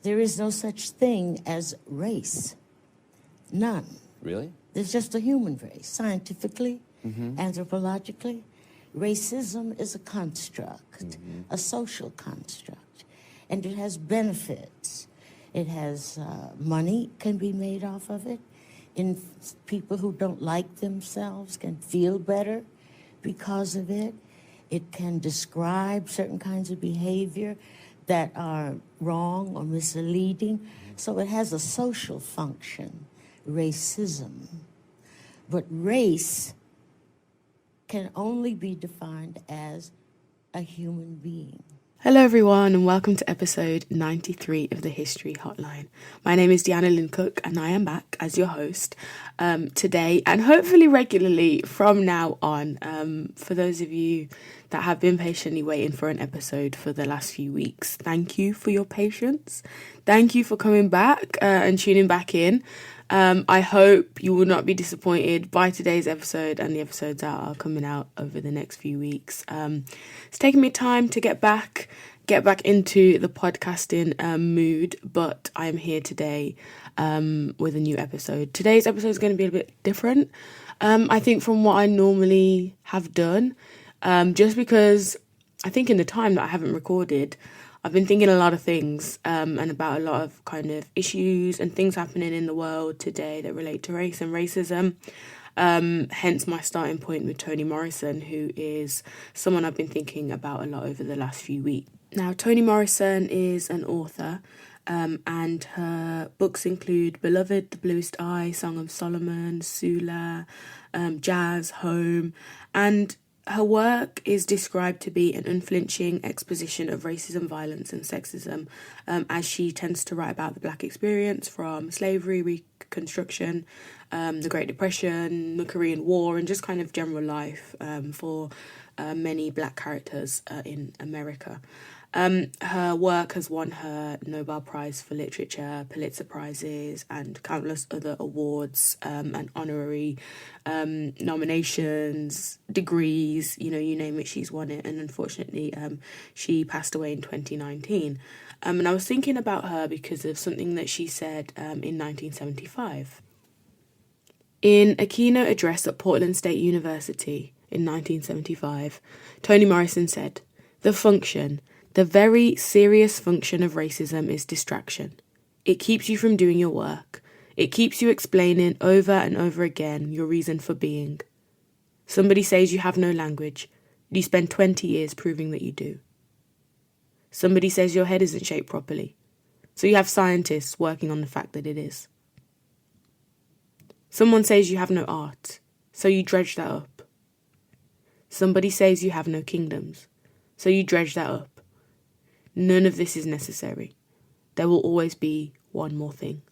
There is no such thing as race. None. Really? There's just a human race. Scientifically, anthropologically, racism is a construct, a social construct, and it has benefits. It has money can be made off of it. People who don't like themselves can feel better because of it. It can describe certain kinds of behavior that are wrong or misleading. So it has a social function, racism. But race can only be defined as a human being. Hello everyone and welcome to episode 93 of the History Hotline. My name is Deanna Lynn Cook and I am back as your host today and hopefully regularly from now on. For those of you that have been patiently waiting for an episode for the last few weeks, thank you for your patience. Thank you for coming back and tuning back in. I hope you will not be disappointed by today's episode and the episodes that are coming out over the next few weeks. It's taken me time to get back into the podcasting mood, but I'm here today with a new episode. Today's episode is going to be a bit different, I think, from what I normally have done, just because I think in the time that I haven't recorded, I've been thinking a lot of things and about a lot of kind of issues and things happening in the world today that relate to race and racism. Hence my starting point with Toni Morrison, who is someone I've been thinking about a lot over the last few weeks. Now, Toni Morrison is an author and her books include Beloved, The Bluest Eye, Song of Solomon, Sula, Jazz, Home, and her work is described to be an unflinching exposition of racism, violence and sexism, as she tends to write about the Black experience from slavery, Reconstruction, the Great Depression, the Korean War, and just kind of general life for many Black characters in America. Her work has won her Nobel Prize for Literature, Pulitzer Prizes, and countless other awards and honorary nominations, degrees, you name it, she's won it. And unfortunately, she passed away in 2019. And I was thinking about her because of something that she said in 1975. In a keynote address at Portland State University in 1975, Toni Morrison said, The very serious function of racism is distraction. It keeps you from doing your work. It keeps you explaining over and over again your reason for being. Somebody says you have no language. You spend 20 years proving that you do. Somebody says your head isn't shaped properly. So you have scientists working on the fact that it is. Someone says you have no art. So you dredge that up. Somebody says you have no kingdoms. So you dredge that up. None of this is necessary. There will always be one more thing.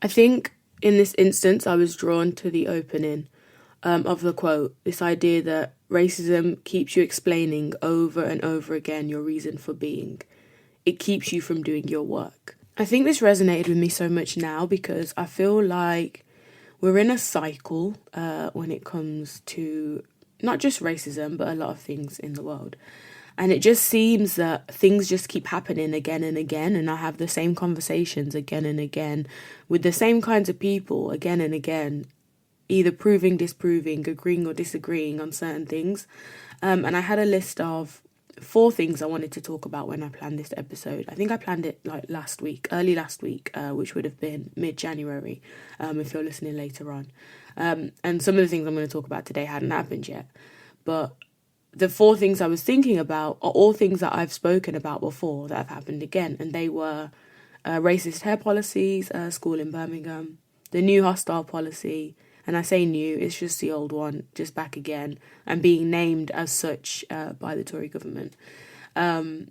I think in this instance, I was drawn to the opening of the quote, this idea that racism keeps you explaining over and over again your reason for being. It keeps you from doing your work. I think this resonated with me so much now because I feel like we're in a cycle when it comes to not just racism, but a lot of things in the world. And it just seems that things just keep happening again and again. And I have the same conversations again and again with the same kinds of people again and again, either proving, disproving, agreeing or disagreeing on certain things. And I had a list of 4 things I wanted to talk about when I planned this episode. I think I planned it like early last week, which would have been mid-January, if you're listening later on. And some of the things I'm going to talk about today hadn't happened yet. But the 4 things I was thinking about are all things that I've spoken about before that have happened again. And they were racist hair policies, school in Birmingham, the new hostile policy. And I say new, it's just the old one, just back again, and being named as such by the Tory government. The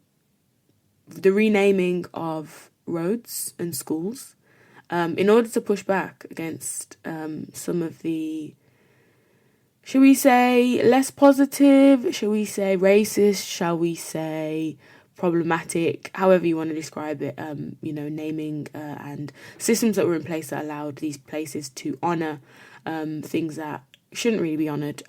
renaming of roads and schools in order to push back against some of the, shall we say, less positive, shall we say racist, shall we say problematic, however you want to describe it, naming and systems that were in place that allowed these places to honour things that shouldn't really be honoured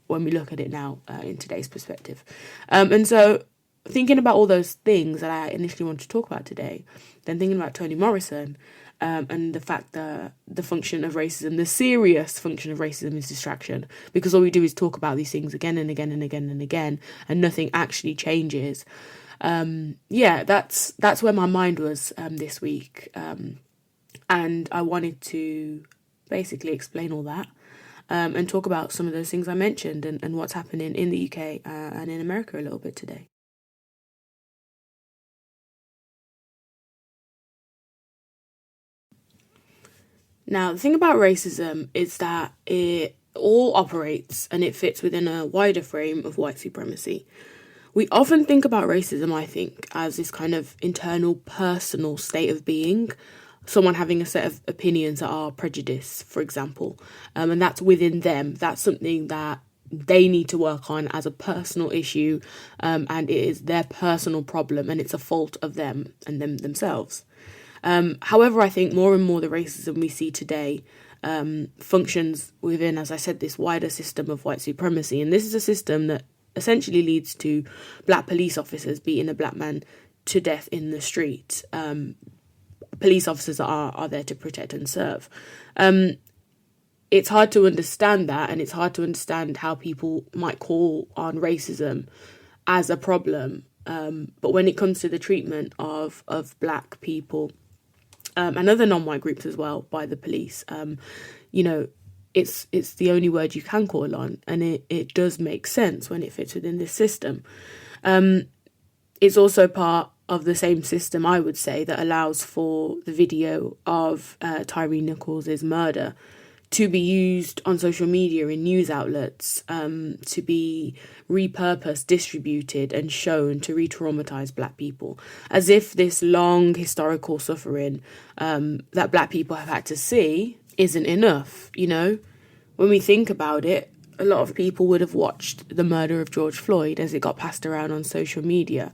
when we look at it now in today's perspective. And so thinking about all those things that I initially wanted to talk about today, then thinking about Toni Morrison, and the fact that the function of racism, the serious function of racism, is distraction, because all we do is talk about these things again and again and again and again, and nothing actually changes. That's where my mind was this week, and I wanted to basically explain all that, and talk about some of those things I mentioned, and what's happening in the UK and in America a little bit today. Now, the thing about racism is that it all operates and it fits within a wider frame of white supremacy. We often think about racism, I think, as this kind of internal, personal state of being, someone having a set of opinions that are prejudice, for example, and that's within them. That's something that they need to work on as a personal issue, and it is their personal problem, and it's a fault of them and themselves. However, I think more and more the racism we see today functions within, as I said, this wider system of white supremacy. And this is a system that essentially leads to black police officers beating a black man to death in the street. Police officers are there to protect and serve. It's hard to understand that, and it's hard to understand how people might call on racism as a problem. But when it comes to the treatment of black people, and other non-white groups as well by the police, it's the only word you can call on, and it does make sense when it fits within this system. It's also part of the same system, I would say, that allows for the video of Tyre Nichols' murder to be used on social media in news outlets, to be repurposed, distributed and shown to re-traumatise black people, as if this long historical suffering that black people have had to see isn't enough. When we think about it, a lot of people would have watched the murder of George Floyd as it got passed around on social media.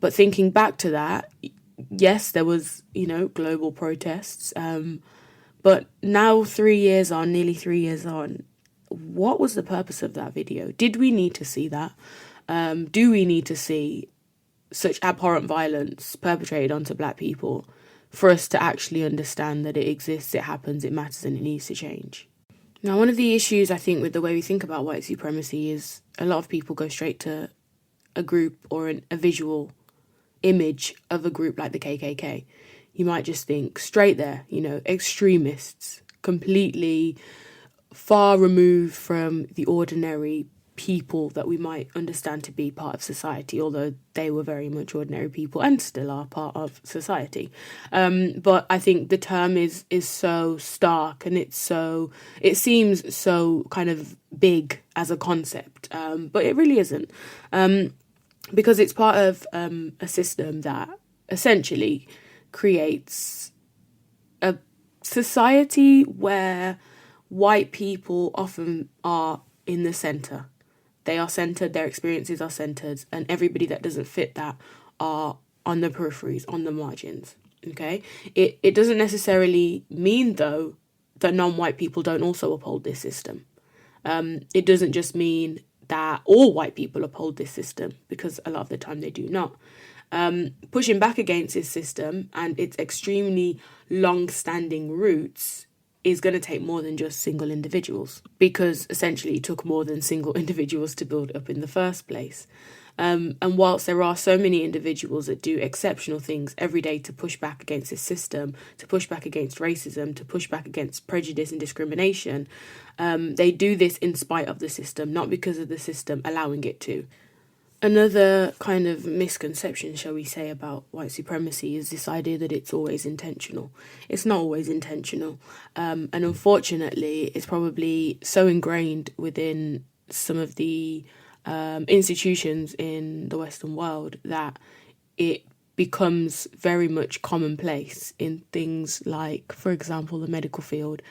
But thinking back to that, yes, there was, global protests, but now nearly 3 years on, what was the purpose of that video? Did we need to see that? Do we need to see such abhorrent violence perpetrated onto black people for us to actually understand that it exists, it happens, it matters, and it needs to change? Now, one of the issues, I think, with the way we think about white supremacy is a lot of people go straight to a group or a visual image of a group like the KKK. You might just think straight there, extremists, completely far removed from the ordinary people that we might understand to be part of society, although they were very much ordinary people and still are part of society. But I think the term is so stark, and it seems so kind of big as a concept, but it really isn't, because it's part of a system that essentially creates a society where white people often are in the centre. They are centred, their experiences are centred, and everybody that doesn't fit that are on the peripheries, on the margins, okay? It doesn't necessarily mean, though, that non-white people don't also uphold this system. It doesn't just mean that all white people uphold this system, because a lot of the time they do not. Pushing back against this system and its extremely long-standing roots is going to take more than just single individuals, because essentially it took more than single individuals to build up in the first place. And whilst there are so many individuals that do exceptional things every day to push back against this system, to push back against racism, to push back against prejudice and discrimination, they do this in spite of the system, not because of the system allowing it to. Another kind of misconception, shall we say, about white supremacy is this idea that it's always intentional. It's not always intentional. And unfortunately, it's probably so ingrained within some of the institutions in the Western world that it becomes very much commonplace in things like, for example, the medical field.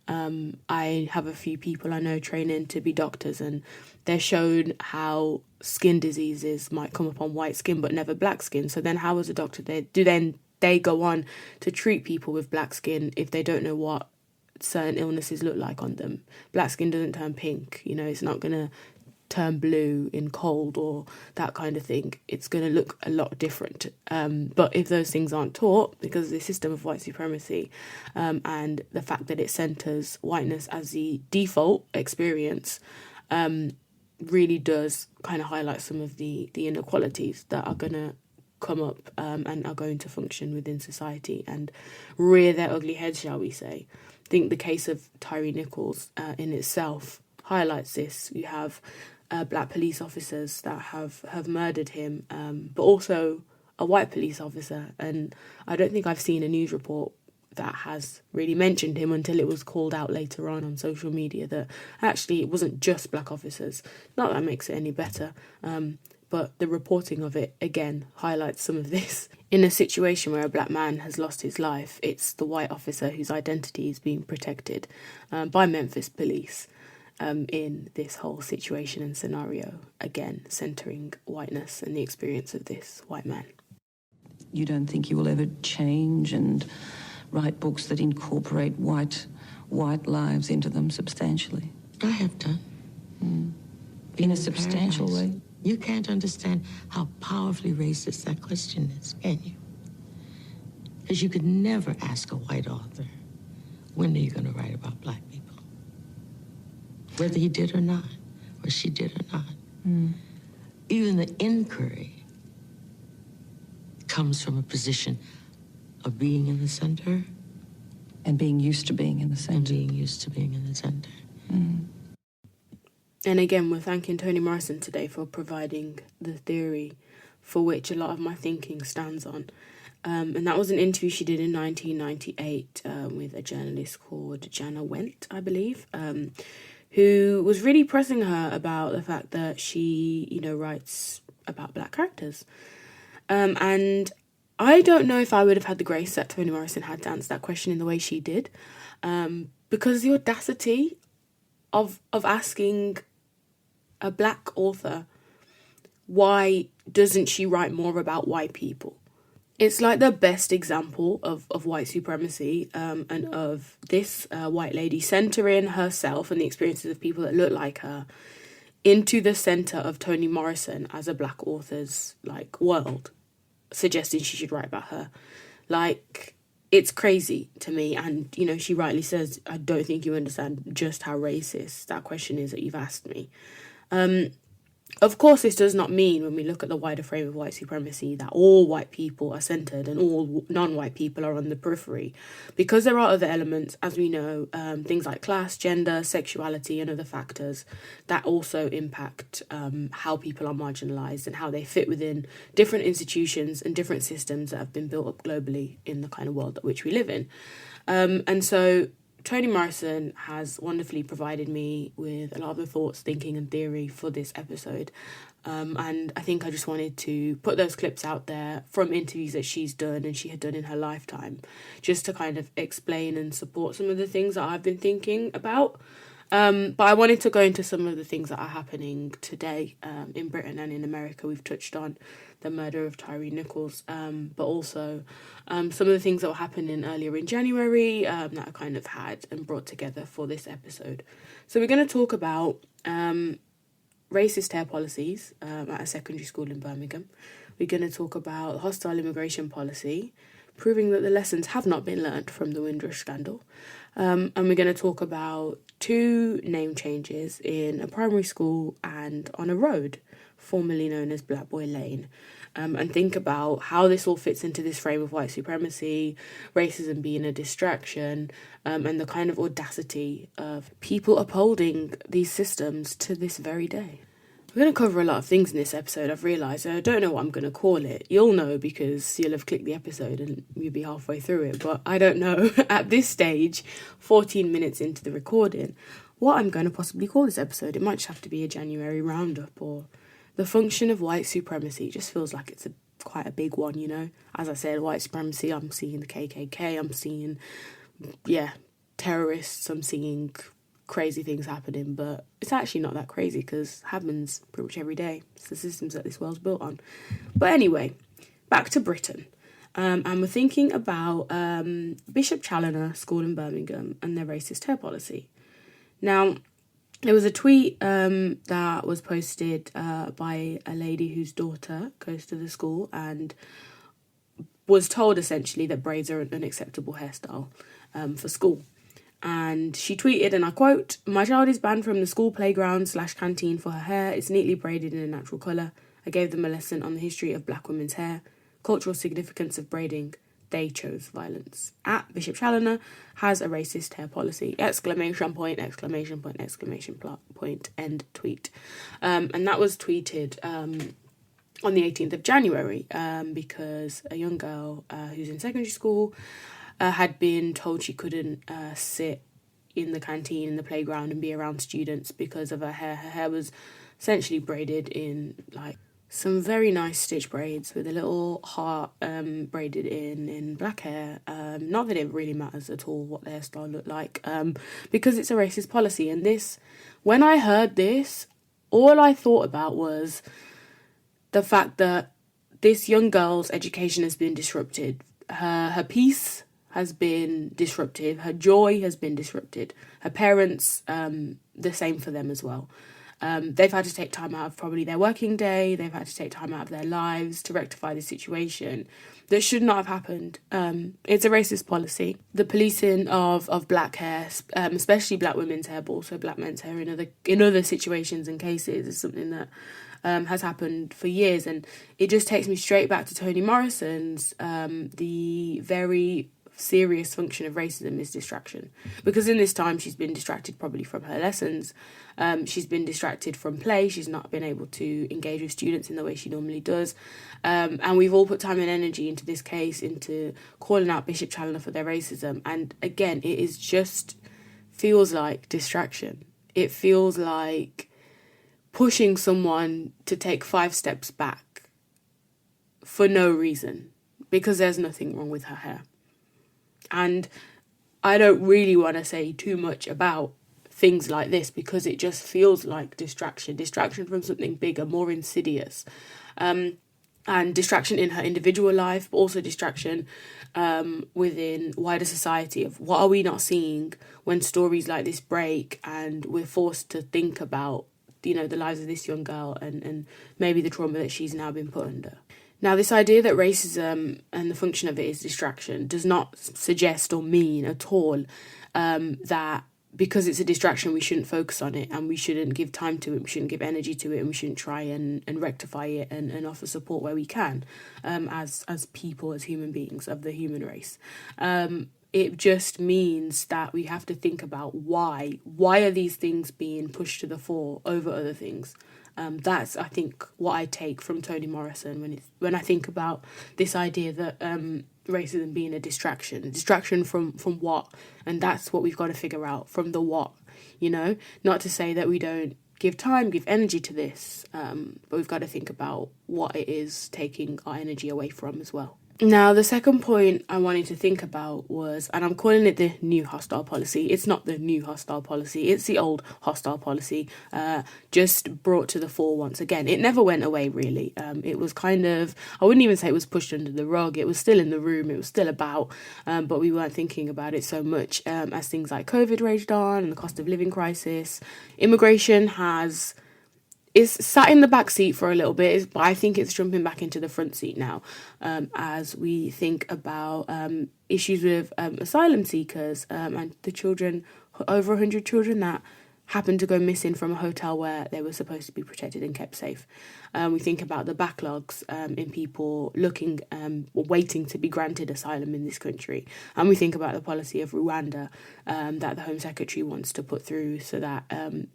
I have a few people I know training to be doctors, and they're shown how skin diseases might come upon white skin but never black skin. So then how, as a doctor, they go on to treat people with black skin if they don't know what certain illnesses look like on them? Black skin doesn't turn pink, it's not going to turn blue in cold or that kind of thing, it's going to look a lot different. But if those things aren't taught, because of the system of white supremacy and the fact that it centres whiteness as the default experience, really does kind of highlight some of the inequalities that are going to come up and are going to function within society and rear their ugly heads, shall we say. I think the case of Tyre Nichols in itself highlights this. You have black police officers that have murdered him, but also a white police officer. And I don't think I've seen a news report that has really mentioned him until it was called out later on social media that actually it wasn't just black officers. Not that makes it any better, but the reporting of it, again, highlights some of this. In a situation where a black man has lost his life, it's the white officer whose identity is being protected by Memphis police in this whole situation and scenario, again, centering whiteness and the experience of this white man. You don't think you will ever change and write books that incorporate white lives into them substantially? I have done. In a substantial way? You can't understand how powerfully racist that question is, can you? Because you could never ask a white author, when are you going to write about black people? Whether he did or not, or she did or not. Even the inquiry comes from a position of being in the center. And being used to being in the center. And being used to being in the center. And again, we're thanking Toni Morrison today for providing the theory for which a lot of my thinking stands on. And that was an interview she did in 1998 with a journalist called Jana Wendt, I believe, who was really pressing her about the fact that she, writes about black characters. And I don't know if I would have had the grace that Toni Morrison had to answer that question in the way she did, because the audacity of asking a black author, why doesn't she write more about white people? It's like the best example of white supremacy and of this white lady centering herself and the experiences of people that look like her into the centre of Toni Morrison as a black author's world, suggesting she should write about her. It's crazy to me. And, she rightly says, I don't think you understand just how racist that question is that you've asked me. Of course, this does not mean, when we look at the wider frame of white supremacy, that all white people are centred and all non-white people are on the periphery. Because there are other elements, as we know, things like class, gender, sexuality and other factors that also impact how people are marginalised and how they fit within different institutions and different systems that have been built up globally in the kind of world that which we live in. And so Toni Morrison has wonderfully provided me with a lot of the thoughts, thinking and theory for this episode. And I think I just wanted to put those clips out there from interviews that she's done and she had done in her lifetime, just to kind of explain and support some of the things that I've been thinking about. But I wanted to go into some of the things that are happening today in Britain and in America. We've touched on the murder of Tyre Nichols, but also some of the things that were happening earlier in January that I kind of had and brought together for this episode. So we're going to talk about racist hair policies at a secondary school in Birmingham. We're going to talk about hostile immigration policy, proving that the lessons have not been learnt from the Windrush scandal. And we're going to talk about 2 name changes in a primary school and on a road, formerly known as Black Boy Lane, and think about how this all fits into this frame of white supremacy, racism being a distraction, and the kind of audacity of people upholding these systems to this very day. We're going to cover a lot of things in this episode, I've realised. I don't know what I'm going to call it. You'll know because you'll have clicked the episode and you'll be halfway through it. But I don't know at this stage, 14 minutes into the recording, what I'm going to possibly call this episode. It might just have to be a January roundup or the function of white supremacy. It just feels like it's quite a big one, As I said, white supremacy, I'm seeing the KKK, I'm seeing, terrorists, I'm seeing crazy things happening, but it's actually not that crazy because it happens pretty much every day. It's the systems that this world's built on. But anyway, back to Britain. And we're thinking about Bishop Challoner School in Birmingham and their racist hair policy. Now, There was a tweet that was posted by a lady whose daughter goes to the school and was told essentially that braids are an acceptable hairstyle for school. And she tweeted, and I quote, "My child is banned from the school playground/canteen for her hair. It's neatly braided in a natural colour. I gave them a lesson on the history of black women's hair, cultural significance of braiding. They chose violence. At Bishop Challoner has a racist hair policy. !! End tweet." And that was tweeted on the 18th of January because a young girl who's in secondary school had been told she couldn't sit in the canteen, in the playground, and be around students because of her hair. Her hair was essentially braided in like some very nice stitch braids with a little heart braided in black hair. Not that it really matters at all what the hairstyle looked like, because it's a racist policy. And this, when I heard this, all I thought about was the fact that this young girl's education has been disrupted. Her peace has been disrupted. Her joy has been disrupted. Her parents, the same for them as well. They've had to take time out of probably their working day. They've had to take time out of their lives to rectify the situation that should not have happened. It's a racist policy. The policing of black hair, especially black women's hair, but also black men's hair in other situations and cases, is something that has happened for years. And it just takes me straight back to Toni Morrison's the very serious function of racism is distraction, because in this time she's been distracted probably from her lessons, she's been distracted from play, she's not been able to engage with students in the way she normally does, and we've all put time and energy into this case, into calling out Bishop Challoner for their racism, and again it is just feels like distraction. It feels like pushing someone to take 5 steps back for no reason, because there's nothing wrong with her hair. And I don't really want to say too much about things like this because it just feels like distraction from something bigger, more insidious, and distraction in her individual life, but also distraction within wider society of what are we not seeing when stories like this break and we're forced to think about, the lives of this young girl and maybe the trauma that she's now been put under. Now, this idea that racism and the function of it is distraction does not suggest or mean at all that because it's a distraction we shouldn't focus on it and we shouldn't give time to it, we shouldn't give energy to it, and we shouldn't try and rectify it and offer support where we can as people, as human beings of the human race. It just means that we have to think about why are these things being pushed to the fore over other things. That's, I think, what I take from Toni Morrison when I think about this idea that racism being a distraction from what, and that's what we've got to figure out, from the what, not to say that we don't give energy to this, but we've got to think about what it is taking our energy away from as well. Now, the second point I wanted to think about was, and I'm calling it the new hostile policy. It's not the new hostile policy. It's the old hostile policy, just brought to the fore once again. It never went away, really. It was kind of, I wouldn't even say it was pushed under the rug. It was still in the room. It was still about, but we weren't thinking about it so much as things like COVID raged on and the cost of living crisis. Immigration is sat in the back seat for a little bit, but I think it's jumping back into the front seat now as we think about issues with asylum seekers and the children, over 100 children that happened to go missing from a hotel where they were supposed to be protected and kept safe. We think about the backlogs in people looking or waiting to be granted asylum in this country. And we think about the policy of Rwanda that the Home Secretary wants to put through so that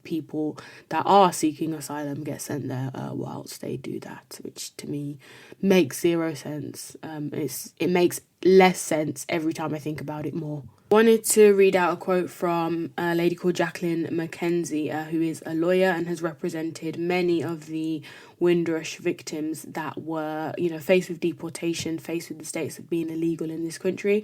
people that are seeking asylum get sent there whilst they do that, which to me makes zero sense. It makes less sense every time I think about it more. I wanted to read out a quote from a lady called Jacqueline Mackenzie, who is a lawyer and has represented many of the Windrush victims that were, faced with deportation, faced with the status of being illegal in this country.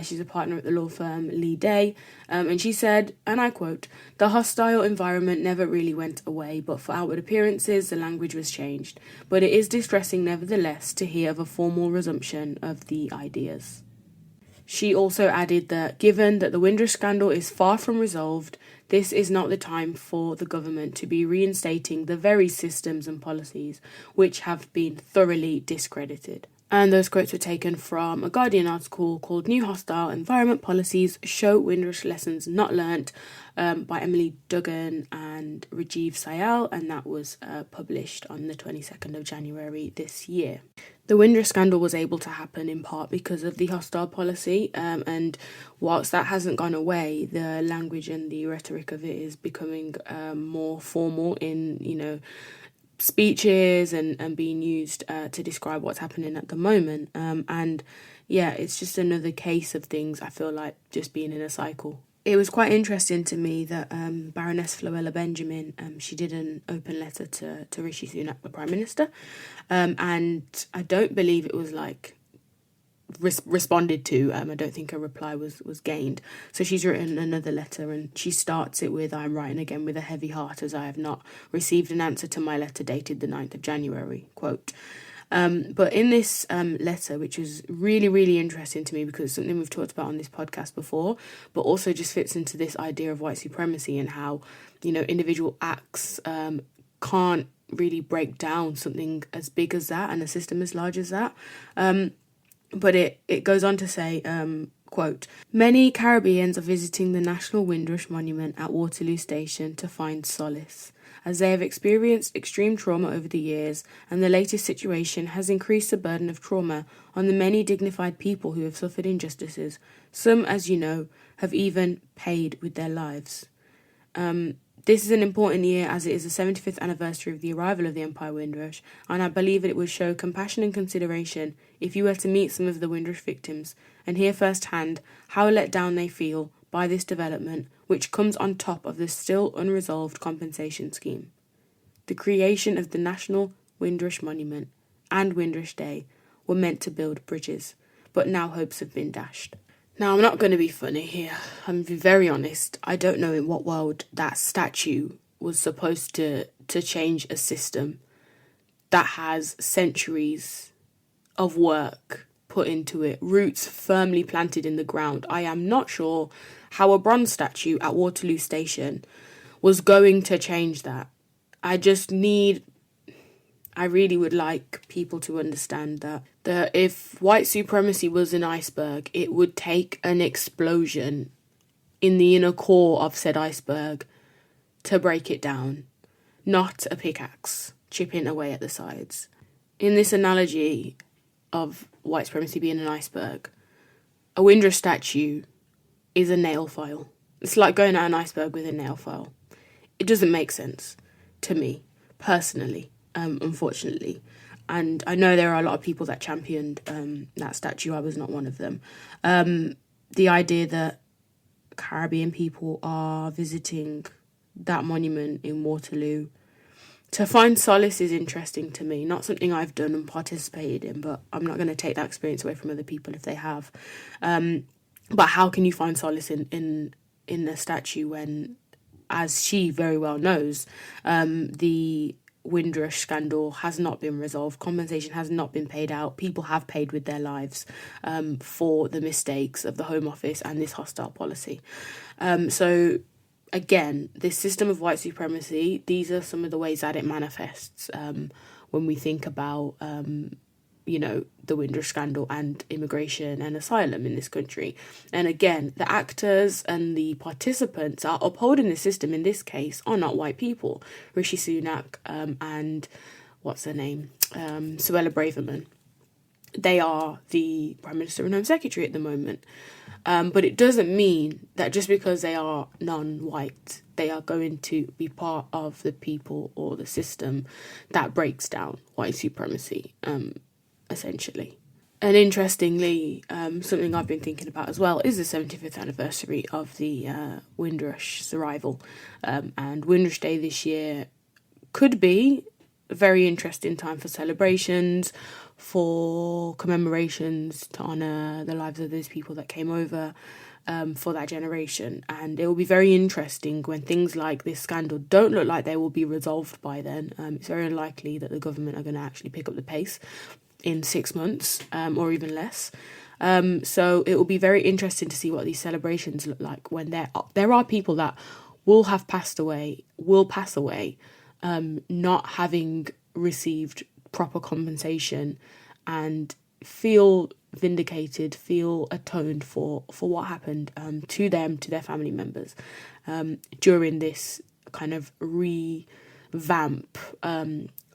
She's a partner at the law firm Lee Day, and she said, and I quote, "The hostile environment never really went away, but for outward appearances, the language was changed. But it is distressing, nevertheless, to hear of a formal resumption of the ideas." She also added that given that the Windrush scandal is far from resolved, This is not the time for the government to be reinstating the very systems and policies which have been thoroughly discredited. And those quotes were taken from a Guardian article called New Hostile Environment Policies Show Windrush Lessons Not Learnt by Emily Duggan and Rajiv Sayal, and that was published on the 22nd of January this year. The Windrush scandal was able to happen in part because of the hostile policy, and whilst that hasn't gone away, the language and the rhetoric of it is becoming more formal in, speeches and being used to describe what's happening at the moment. And yeah, it's just another case of things, I feel like, just being in a cycle. It was quite interesting to me that Baroness Floella Benjamin, she did an open letter to Rishi Sunak, the Prime Minister, and I don't believe it was responded to. I don't think a reply was gained. So she's written another letter, and she starts it with, "I'm writing again with a heavy heart as I have not received an answer to my letter dated the 9th of January, quote. But in this letter, which was really, really interesting to me because it's something we've talked about on this podcast before, but also just fits into this idea of white supremacy and how, individual acts can't really break down something as big as that and a system as large as that. But it goes on to say, quote, "Many Caribbeans are visiting the National Windrush Monument at Waterloo Station to find solace, as they have experienced extreme trauma over the years, and the latest situation has increased the burden of trauma on the many dignified people who have suffered injustices. Some, as you know, have even paid with their lives. This is an important year as it is the 75th anniversary of the arrival of the Empire Windrush, and I believe it would show compassion and consideration if you were to meet some of the Windrush victims and hear firsthand how let down they feel by this development, which comes on top of the still unresolved compensation scheme. The creation of the National Windrush Monument and Windrush Day were meant to build bridges, but now hopes have been dashed." Now, I'm not going to be funny here. I'm going to be very honest. I don't know in what world that statue was supposed to change a system that has centuries of work put into it, roots firmly planted in the ground. I am not sure how a bronze statue at Waterloo Station was going to change that. I really would like people to understand that if white supremacy was an iceberg, it would take an explosion in the inner core of said iceberg to break it down, not a pickaxe chipping away at the sides. In this analogy of white supremacy being an iceberg, a Windrush statue is a nail file. It's like going at an iceberg with a nail file. It doesn't make sense to me, personally. Unfortunately, and I know there are a lot of people that championed that statue. I was not one of them. The idea that Caribbean people are visiting that monument in Waterloo to find solace is interesting to me. Not something I've done and participated in, but I'm not going to take that experience away from other people if they have. But how can you find solace in a statue when, as she very well knows, the Windrush scandal has not been resolved, compensation has not been paid out, people have paid with their lives for the mistakes of the Home Office and this hostile policy. So again, this system of white supremacy, these are some of the ways that it manifests when we think about the Windrush scandal and immigration and asylum in this country. And again, the actors and the participants are upholding the system in this case are not white people. Rishi Sunak and what's her name? Suella Braverman. They are the Prime Minister and Home Secretary at the moment. But it doesn't mean that just because they are non-white, they are going to be part of the people or the system that breaks down white supremacy, essentially. And interestingly, something I've been thinking about as well is the 75th anniversary of the Windrush's arrival. And Windrush Day this year could be a very interesting time for celebrations, for commemorations to honour the lives of those people that came over for that generation. And it will be very interesting when things like this scandal don't look like they will be resolved by then. It's very unlikely that the government are going to actually pick up the pace in 6 months or even less. So it will be very interesting to see what these celebrations look like when there are people that will pass away, not having received proper compensation and feel vindicated, feel atoned for what happened to them, to their family members during this kind of revamp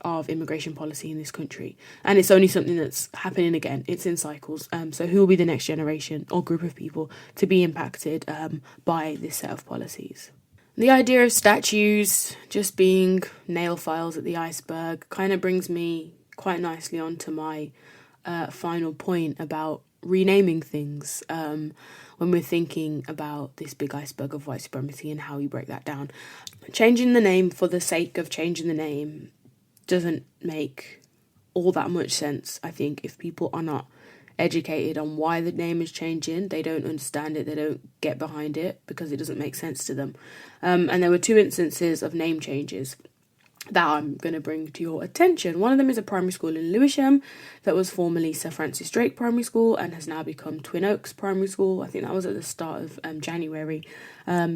of immigration policy in this country. And it's only something that's happening again. It's in cycles. So who will be the next generation or group of people to be impacted by this set of policies? The idea of statues just being nail files at the iceberg kind of brings me quite nicely onto my final point about renaming things when we're thinking about this big iceberg of white supremacy and how we break that down. Changing the name for the sake of changing the name doesn't make all that much sense, I think, if people are not educated on why the name is changing. They don't understand it, they don't get behind it because it doesn't make sense to them. And there were 2 instances of name changes that I'm going to bring to your attention. One of them is a primary school in Lewisham that was formerly Sir Francis Drake Primary School and has now become Twin Oaks Primary School. I think that was at the start of January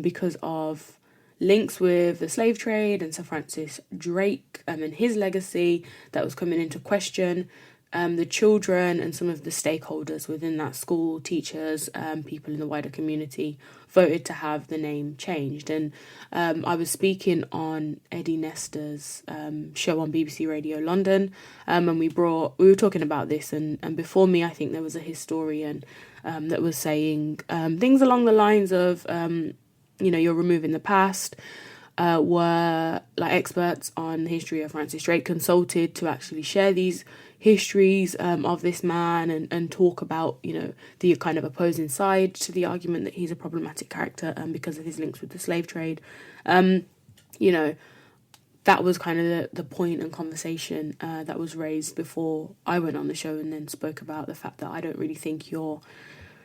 because of links with the slave trade and Sir Francis Drake and his legacy that was coming into question. The children and some of the stakeholders within that school, teachers, people in the wider community, voted to have the name changed. And I was speaking on Eddie Nestor's show on BBC Radio London, and we were talking about this. And before me, I think there was a historian that was saying things along the lines of, you're removing the past. Were like experts on the history of Francis Drake consulted to actually share these histories of this man and talk about, the kind of opposing side to the argument that he's a problematic character because of his links with the slave trade. That was kind of the point and conversation that was raised before I went on the show and then spoke about the fact that I don't really think you're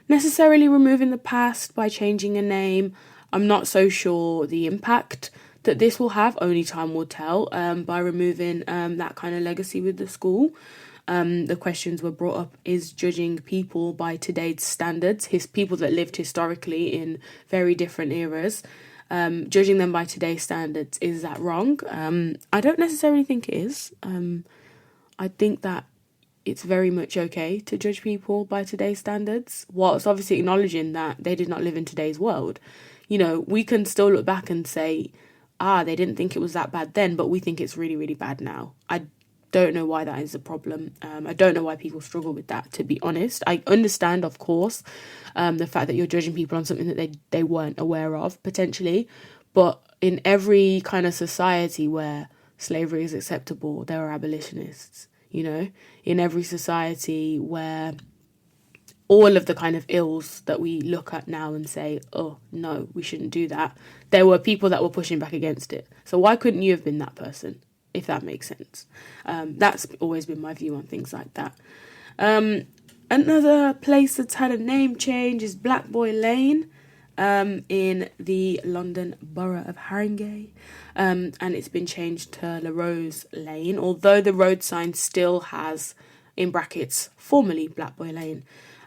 necessarily removing the past by changing a name. I'm not so sure the impact that this will have, only time will tell, by removing that kind of legacy with the school. The questions were brought up, is judging people by today's standards, people that lived historically in very different eras, judging them by today's standards, is that wrong? I don't necessarily think it is. I think that it's very much okay to judge people by today's standards, whilst obviously acknowledging that they did not live in today's world. We can still look back and say, they didn't think it was that bad then, but we think it's really, really bad now. I don't know why that is a problem. I don't know why people struggle with that, to be honest. I understand, of course, the fact that you're judging people on something that they weren't aware of, potentially. But in every kind of society where slavery is acceptable, there are abolitionists, In every society where all of the kind of ills that we look at now and say, oh, no, we shouldn't do that, there were people that were pushing back against it. So why couldn't you have been that person, if that makes sense? That's always been my view on things like that. Another place that's had a name change is Black Boy Lane in the London borough of Haringey. And it's been changed to La Rose Lane, although the road sign still has, in brackets, formerly Black Boy Lane.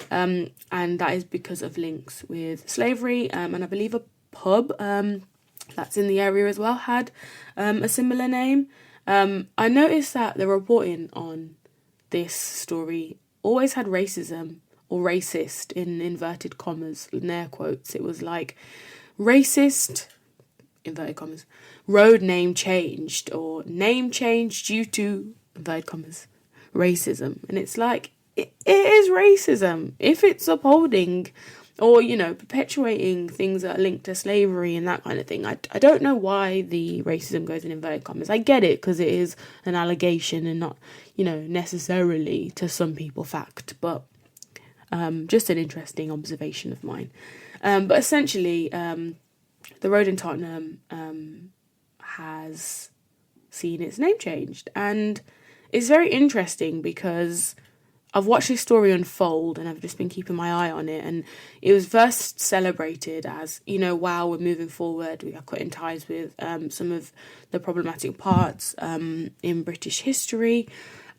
And that is because of links with slavery, and I believe a pub that's in the area as well had a similar name. I noticed that the reporting on this story always had racism or racist in inverted commas, in air quotes. It was like racist, inverted commas, road name changed, or name changed due to, inverted commas, racism. And it's like, it is racism if it's upholding or, perpetuating things that are linked to slavery and that kind of thing. I don't know why the racism goes in inverted commas. I get it because it is an allegation and not, necessarily to some people fact, but just an interesting observation of mine. But essentially, the road in Tottenham has seen its name changed, and it's very interesting because I've watched this story unfold and I've just been keeping my eye on it, and it was first celebrated as, wow, we're moving forward, we are cutting ties with some of the problematic parts in British history,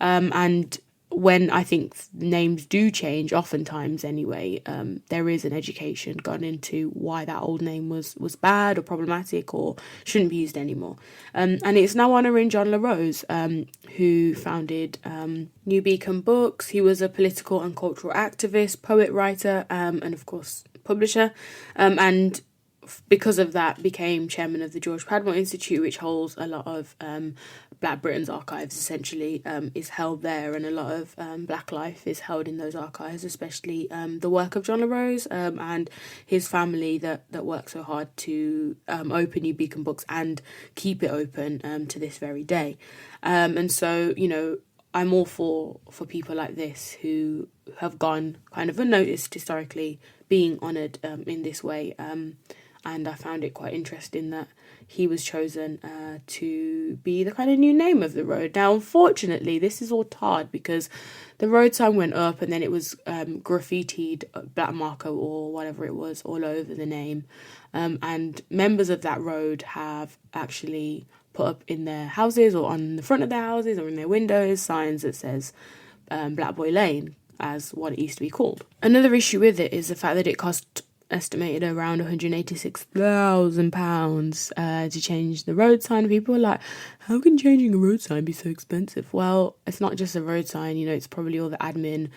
and when I think names do change, oftentimes anyway, there is an education gone into why that old name was bad or problematic or shouldn't be used anymore. And it's now honouring John La Rose, who founded New Beacon Books. He was a political and cultural activist, poet, writer, and of course publisher, and because of that became chairman of the George Padmore Institute, which holds a lot of Black Britain's archives, essentially, is held there, and a lot of Black life is held in those archives, especially the work of John La Rose and his family that worked so hard to open New Beacon Books and keep it open to this very day. And so, you know, I'm all for people like this who have gone kind of unnoticed historically being honoured in this way. And I found it quite interesting that he was chosen to be the kind of new name of the road. Now, unfortunately, this is all tarred because the road sign went up and then it was graffitied, black marker or whatever it was, all over the name. And members of that road have actually put up in their houses or on the front of their houses or in their windows signs that says Black Boy Lane, as what it used to be called. Another issue with it is the fact that it cost estimated around £186,000 to change the road sign. People are like, how can changing a road sign be so expensive? Well, it's not just a road sign, you know, it's probably all the admin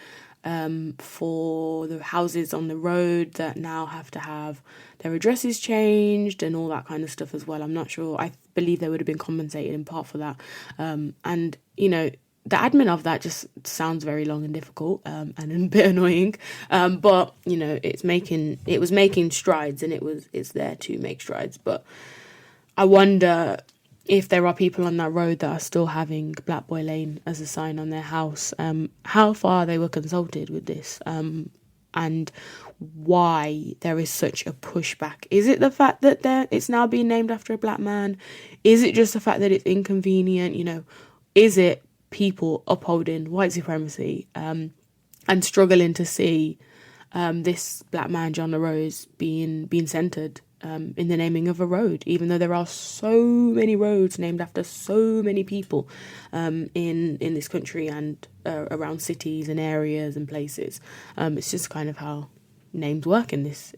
for the houses on the road that now have to have their addresses changed and all that kind of stuff as well. I'm not sure. I believe they would have been compensated in part for that. And, you know, the admin of that just sounds very long and difficult and a bit annoying. But, you know, it was making strides and it's there to make strides. But I wonder if there are people on that road that are still having Black Boy Lane as a sign on their house, how far they were consulted with this, and why there is such a pushback. Is it the fact that it's now being named after a black man? Is it just the fact that it's inconvenient? You know, is it people upholding white supremacy and struggling to see this black man, John La Rose, being centred in the naming of a road, even though there are so many roads named after so many people in this country and around cities and areas and places. It's just kind of how names work in this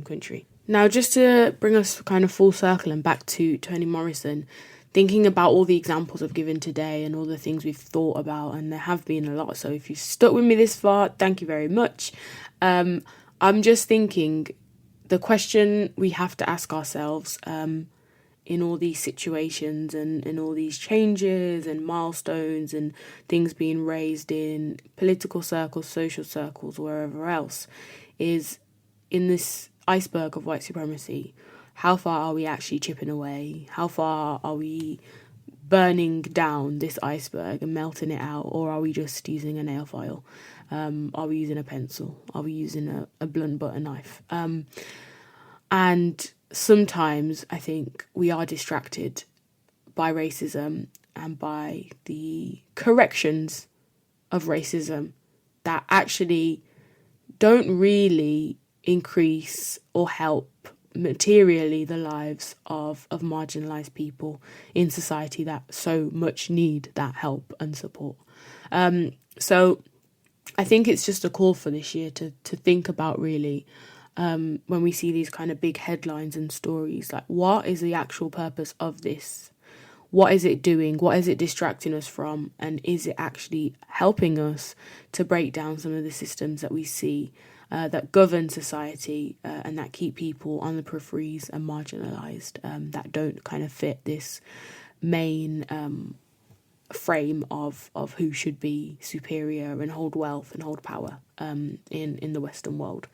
country. Now, just to bring us kind of full circle and back to Toni Morrison, thinking about all the examples I've given today and all the things we've thought about, and there have been a lot, so if you've stuck with me this far, thank you very much. I'm just thinking the question we have to ask ourselves in all these situations and in all these changes and milestones and things being raised in political circles, social circles, wherever else, is in this iceberg of white supremacy, how far are we actually chipping away? How far are we burning down this iceberg and melting it out? Or are we just using a nail file? Are we using a pencil? Are we using a blunt butter knife? And sometimes I think we are distracted by racism and by the corrections of racism that actually don't really increase or help materially the lives of marginalised people in society that so much need that help and support. So I think it's just a call for this year to think about really when we see these kind of big headlines and stories, like what is the actual purpose of this? What is it doing? What is it distracting us from? And is it actually helping us to break down some of the systems that we see that govern society and that keep people on the peripheries and marginalised, that don't kind of fit this main frame of who should be superior and hold wealth and hold power in the Western world.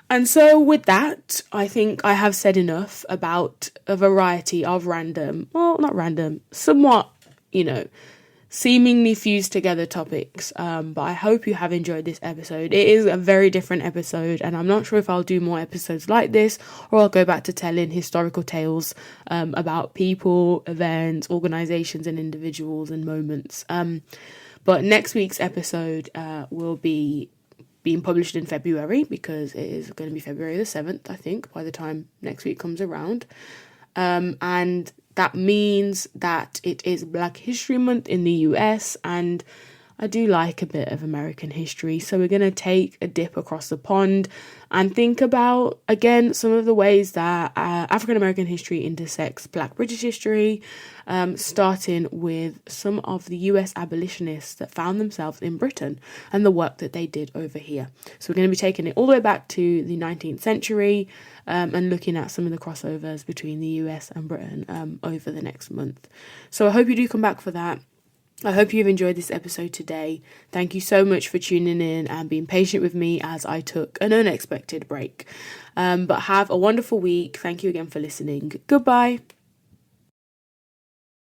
And so with that, I think I have said enough about a variety of somewhat, seemingly fused together topics. But I hope you have enjoyed this episode. It is a very different episode, and I'm not sure if I'll do more episodes like this or I'll go back to telling historical tales about people, events, organisations and individuals and moments. But next week's episode will be being published in February, because it is going to be February the 7th, I think, by the time next week comes around. And that means that it is Black History Month in the US, and I do like a bit of American history. So we're going to take a dip across the pond and think about, again, some of the ways that African American history intersects Black British history, starting with some of the US abolitionists that found themselves in Britain and the work that they did over here. So we're going to be taking it all the way back to the 19th century and looking at some of the crossovers between the US and Britain over the next month. So I hope you do come back for that. I hope you've enjoyed this episode today. Thank you so much for tuning in and being patient with me as I took an unexpected break. But have a wonderful week. Thank you again for listening. Goodbye.